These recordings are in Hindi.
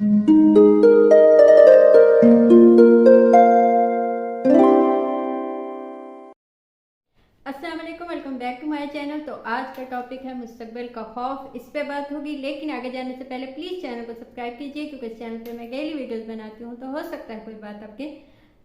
अस्सलाम वालेकुम, welcome back to my channel. तो आज का टॉपिक है मुस्तकबिल का खौफ। इस पे बात होगी, लेकिन आगे जाने से पहले प्लीज़ चैनल को सब्सक्राइब कीजिए, क्योंकि इस चैनल पे मैं डेली वीडियोस बनाती हूँ, तो हो सकता है कोई बात आपके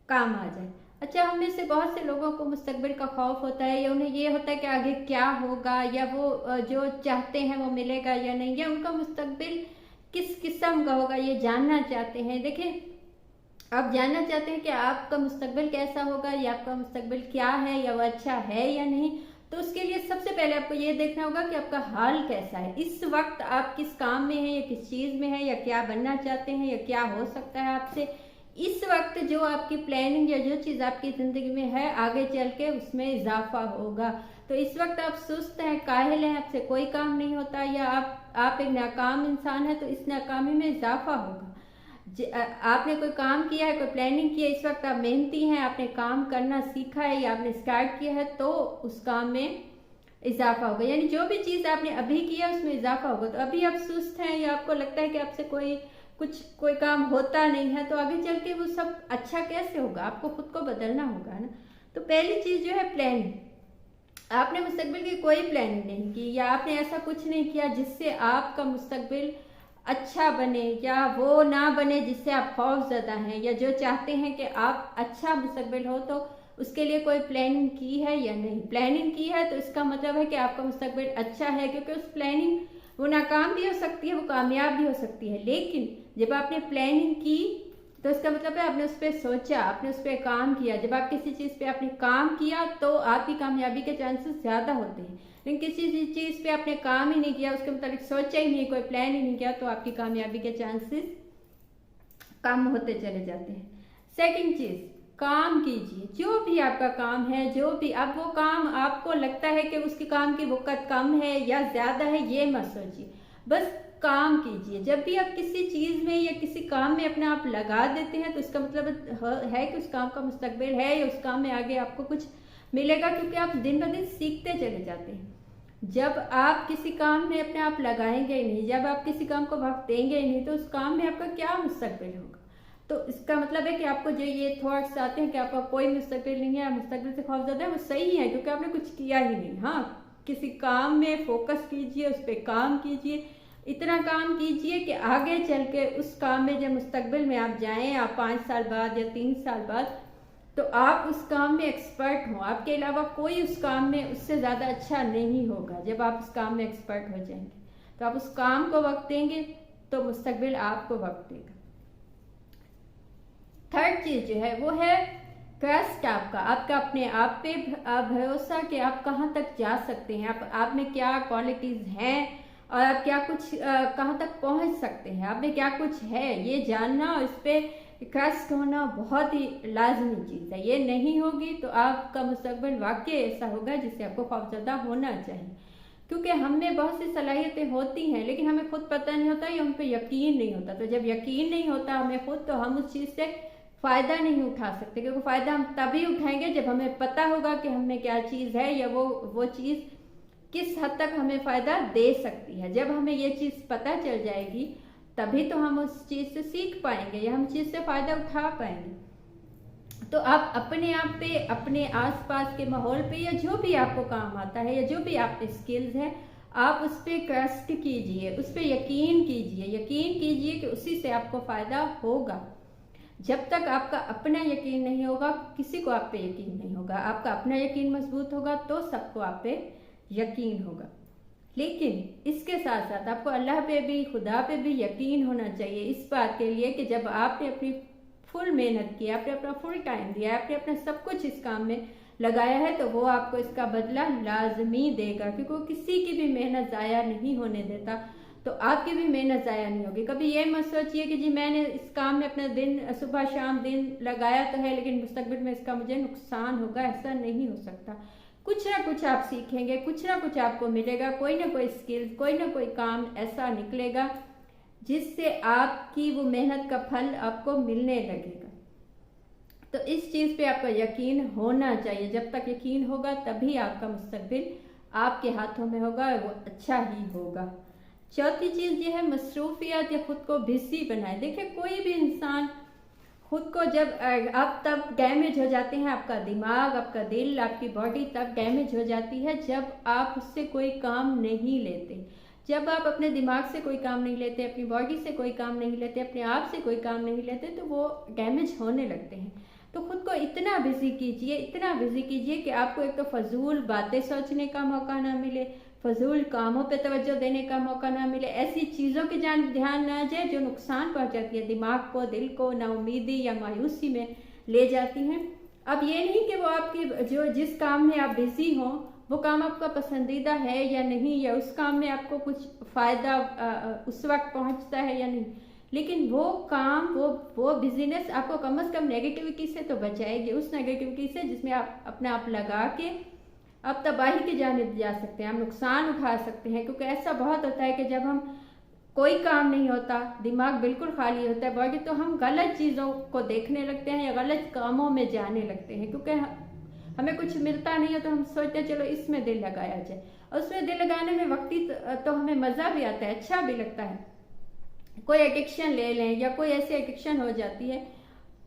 काम आ जाए। अच्छा, हम में से बहुत से लोगों को मुस्तकबिल का खौफ होता है, या उन्हें ये होता है कि आगे क्या होगा, या वो जो चाहते हैं वो मिलेगा या नहीं, या उनका मुस्तकबिल किस किस्म का होगा ये जानना चाहते हैं। देखिए, आप जानना चाहते हैं कि आपका मुस्तकबिल कैसा होगा, या आपका मुस्तकबिल क्या है, या वो अच्छा है या नहीं। तो उसके लिए सबसे पहले आपको ये देखना होगा कि आपका हाल कैसा है, इस वक्त आप किस काम में हैं, या किस चीज़ में हैं, या क्या बनना चाहते हैं, या क्या हो सकता है आपसे इस वक्त। जो आपकी प्लानिंग या जो चीज़ आपकी ज़िंदगी में है, आगे चल के उसमें इजाफा होगा। तो इस वक्त आप सुस्त हैं, काहिल हैं, आपसे कोई काम नहीं होता, या आप एक नाकाम इंसान है, तो इस नाकामी में इजाफा होगा। आपने कोई काम किया है, कोई प्लानिंग की है, इस वक्त आप मेहनती हैं, आपने काम करना सीखा है या आपने स्टार्ट किया है, तो उस काम में इजाफा होगा। यानी जो भी चीज़ आपने अभी किया उसमें इजाफा होगा। तो अभी आप सुस्त हैं, या आपको लगता है कि आपसे कोई काम होता नहीं है, तो आगे चल के वो सब अच्छा कैसे होगा? आपको खुद को बदलना होगा ना। तो पहली चीज़ जो है प्लानिंग। आपने मुस्तकबिल की कोई प्लानिंग नहीं की, या आपने ऐसा कुछ नहीं किया जिससे आपका मुस्तकबिल अच्छा बने, या वो ना बने जिससे आप खौफजदा हैं, या जो चाहते हैं कि आप अच्छा मुस्तकबिल हो, तो उसके लिए कोई प्लानिंग की है या नहीं। प्लानिंग की है तो इसका मतलब है कि आपका मुस्तकबिल अच्छा है, क्योंकि उस प्लानिंग वो नाकाम भी हो सकती है, वो कामयाब भी हो सकती है। लेकिन जब आपने प्लानिंग की तो इसका मतलब है आपने उस पर सोचा, आपने उस पर काम किया। जब आप किसी चीज़ पे आपने काम किया तो आपकी कामयाबी के चांसेस ज़्यादा होते हैं। लेकिन किसी चीज़ पे आपने काम ही नहीं किया, उसके मुताबिक सोचा ही नहीं, कोई प्लान ही नहीं किया, तो आपकी कामयाबी के चांसेस कम होते चले जाते हैं। सेकंड चीज़, काम कीजिए। जो भी आपका काम है, जो भी अब वो काम आपको लगता है कि उसकी काम की वक़्त कम है या ज़्यादा है, ये मत सोचिए, बस काम कीजिए। जब भी आप किसी चीज़ में या किसी काम में अपना आप लगा देते हैं, तो इसका मतलब है कि उस काम का मुस्तकबिल है, या उस काम में आगे आपको कुछ मिलेगा, क्योंकि आप दिन ब दिन सीखते चले जाते हैं। जब आप किसी काम में अपने आप लगाएंगे ही नहीं, जब आप किसी काम को वक्त देंगे ही नहीं, तो उस काम में आपका क्या मुस्तकबिल होगा? तो इसका मतलब है कि आपको जो ये थॉट्स आते हैं कि आपका कोई मुस्तकबिल नहीं है, मुस्तकबिल से खौफजदा है, वो सही है, क्योंकि आपने कुछ किया ही नहीं। हाँ, किसी काम में फोकस कीजिए, उस पर काम कीजिए, इतना काम कीजिए कि आगे चल के उस काम में जब मुस्तकबिल में आप जाएं, आप 5 साल बाद या 3 साल बाद, तो आप उस काम में एक्सपर्ट हो। आपके अलावा कोई उस काम में उससे ज़्यादा अच्छा नहीं होगा। जब आप उस काम में एक्सपर्ट हो जाएंगे, तो आप उस काम को वक्त देंगे, तो मुस्तकबिल आपको वक्त देगा। थर्ड चीज़ जो है वो है ट्रस्ट। आपका अपने आप पे भरोसा कि आप कहाँ तक जा सकते हैं, आप में क्या क्वालिटीज़ हैं, और आप क्या कुछ कहाँ तक पहुँच सकते हैं, आप में क्या कुछ है, ये जानना और इस पर ट्रस्ट होना बहुत ही लाजमी चीज़ है। ये नहीं होगी तो आपका मुस्तकबिल वाकई ऐसा होगा जिससे आपको खौफजदा होना चाहिए। क्योंकि हम में बहुत सी सलाहियतें होती हैं, लेकिन हमें खुद पता नहीं होता, या उन पर यकीन नहीं होता। तो जब यकीन नहीं होता हमें खुद, तो हम उस चीज़ से फ़ायदा नहीं उठा सकते, क्योंकि फ़ायदा हम तभी उठाएंगे जब हमें पता होगा कि हमें क्या चीज़ है, या वो चीज़ किस हद तक हमें फ़ायदा दे सकती है। जब हमें ये चीज़ पता चल जाएगी, तभी तो हम उस चीज़ से सीख पाएंगे, या हम चीज़ से फ़ायदा उठा पाएंगे। तो आप अपने आप पे, अपने आसपास के माहौल पे, या जो भी आपको काम आता है, या जो भी आप पे स्किल्स हैं, आप उस पर ट्रस्ट कीजिए, उस पर यकीन कीजिए कि उसी से आपको फ़ायदा होगा। जब तक आपका अपना यकीन नहीं होगा, किसी को आप पे यकीन नहीं होगा। आपका अपना यकीन मजबूत होगा तो सबको आप पे यकीन होगा। लेकिन इसके साथ साथ आपको अल्लाह पे भी, खुदा पे भी यकीन होना चाहिए, इस बात के लिए कि जब आपने अपनी फुल मेहनत की, आपने अपना फुल टाइम दिया, आपने अपना सब कुछ इस काम में लगाया है, तो वो आपको इसका बदला लाजमी देगा, क्योंकि वो किसी की भी मेहनत ज़ाया नहीं होने देता। तो आपकी भी मेहनत ज़ाया नहीं होगी। कभी ये मत सोचिए कि जी मैंने इस काम में अपना दिन, सुबह शाम दिन लगाया तो है, लेकिन मुस्तकबिल में इसका मुझे नुकसान होगा। ऐसा नहीं हो सकता। कुछ ना कुछ आप सीखेंगे, कुछ ना कुछ आपको मिलेगा, कोई ना कोई स्किल, कोई ना कोई काम ऐसा निकलेगा जिससे आपकी वो मेहनत का फल आपको मिलने लगेगा। तो इस चीज़ पे आपका यकीन होना चाहिए। जब तक यकीन होगा तभी आपका मुस्तकबिल आपके हाथों में होगा, वो अच्छा ही होगा। चौथी चीज़ ये है मसरूफियत या खुद को बिजी बनाए। देखिए कोई भी इंसान खुद को जब आप तब डैमेज हो जाते हैं, आपका दिमाग, आपका दिल, आपकी बॉडी तब डैमेज हो जाती है जब आप उससे कोई काम नहीं लेते। जब आप अपने दिमाग से कोई काम नहीं लेते, अपनी बॉडी से कोई काम नहीं लेते, अपने आप से कोई काम नहीं लेते, तो वो डैमेज होने लगते हैं। तो खुद को इतना बिजी कीजिए, इतना बिजी कीजिए कि आपको एक तो फजूल बातें सोचने का मौका ना मिले, फजूल कामों पे तवज्जो देने का मौका ना मिले, ऐसी चीज़ों की जान ध्यान ना जाए जो नुकसान पहुंचाती है दिमाग को, दिल को, नाउमीदी या मायूसी में ले जाती हैं। अब ये नहीं कि वो आपकी जो जिस काम में आप बिजी हों वो काम आपका पसंदीदा है या नहीं, या उस काम में आपको कुछ फ़ायदा उस वक्त पहुंचता है या नहीं, लेकिन वो काम, वो बिजीनेस आपको कम से कम नेगेटिविटी से तो बचाएगी, उस नेगेटिविटी से जिसमें आप अपने आप लगा के आप तबाही की जानिब जा सकते हैं, आप नुकसान उठा सकते हैं। क्योंकि ऐसा बहुत होता है कि जब हम कोई काम नहीं होता, दिमाग बिल्कुल खाली होता है बॉडी, तो हम गलत चीज़ों को देखने लगते हैं या गलत कामों में जाने लगते हैं। क्योंकि हमें कुछ मिलता नहीं है तो हम सोचते हैं चलो इसमें दिल लगाया जाए, और उसमें दिल लगाने में वक्ती तो हमें मज़ा भी आता है, अच्छा भी लगता है। कोई एडिक्शन ले लें या कोई ऐसी एडिक्शन हो जाती है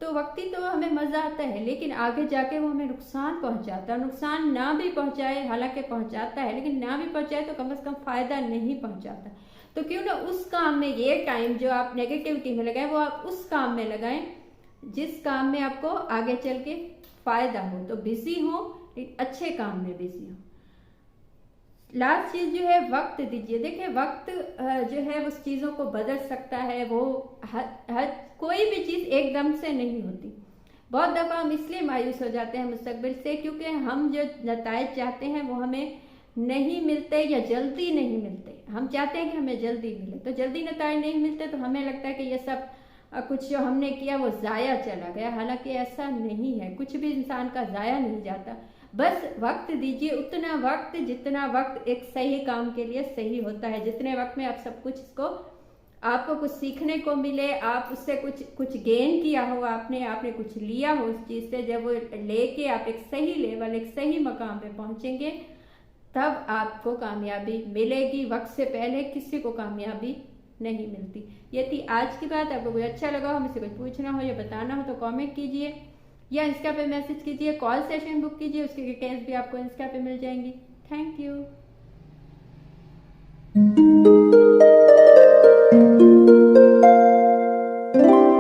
तो वक्ती तो हमें मज़ा आता है, लेकिन आगे जाके वो हमें नुकसान पहुंचाता है। नुकसान ना भी पहुंचाए, हालांकि पहुंचाता है, लेकिन ना भी पहुंचाए तो कम से कम फ़ायदा नहीं पहुंचाता। तो क्यों ना उस काम में ये टाइम जो आप नेगेटिविटी में लगाएं वो आप उस काम में लगाएं जिस काम में आपको आगे चल के फ़ायदा हो। तो बिजी हो, अच्छे काम में बिजी हो। लास्ट चीज़ जो है वक्त दीजिए। देखिए वक्त जो है उस चीज़ों को बदल सकता है, वो कोई भी चीज़ एकदम से नहीं होती। बहुत दफ़ा हम इसलिए मायूस हो जाते हैं मुस्तकबिल से क्योंकि हम जो नताइज चाहते हैं वो हमें नहीं मिलते या जल्दी नहीं मिलते। हम चाहते हैं कि हमें जल्दी मिले, तो जल्दी नताइज नहीं मिलते तो हमें लगता है कि ये सब कुछ जो हमने किया वो ज़ाया चला गया। हालांकि ऐसा नहीं है, कुछ भी इंसान का ज़ाया नहीं जाता। बस वक्त दीजिए, उतना वक्त जितना वक्त एक सही काम के लिए सही होता है, जितने वक्त में आप सब कुछ इसको आपको कुछ सीखने को मिले, आप उससे कुछ गेन किया हो, आपने कुछ लिया हो उस चीज़ से, जब वो लेके आप एक सही लेवल, एक सही मकाम पे पहुंचेंगे तब आपको कामयाबी मिलेगी। वक्त से पहले किसी को कामयाबी नहीं मिलती। ये थी आज की बात। आपको कोई अच्छा लगा हो, मुझसे कुछ पूछना हो या बताना हो तो कमेंट कीजिए या इंस्टा पे मैसेज कीजिए, कॉल सेशन बुक कीजिए, उसकी डिटेल्स भी आपको इंस्टा पे मिल जाएंगी। Thank you.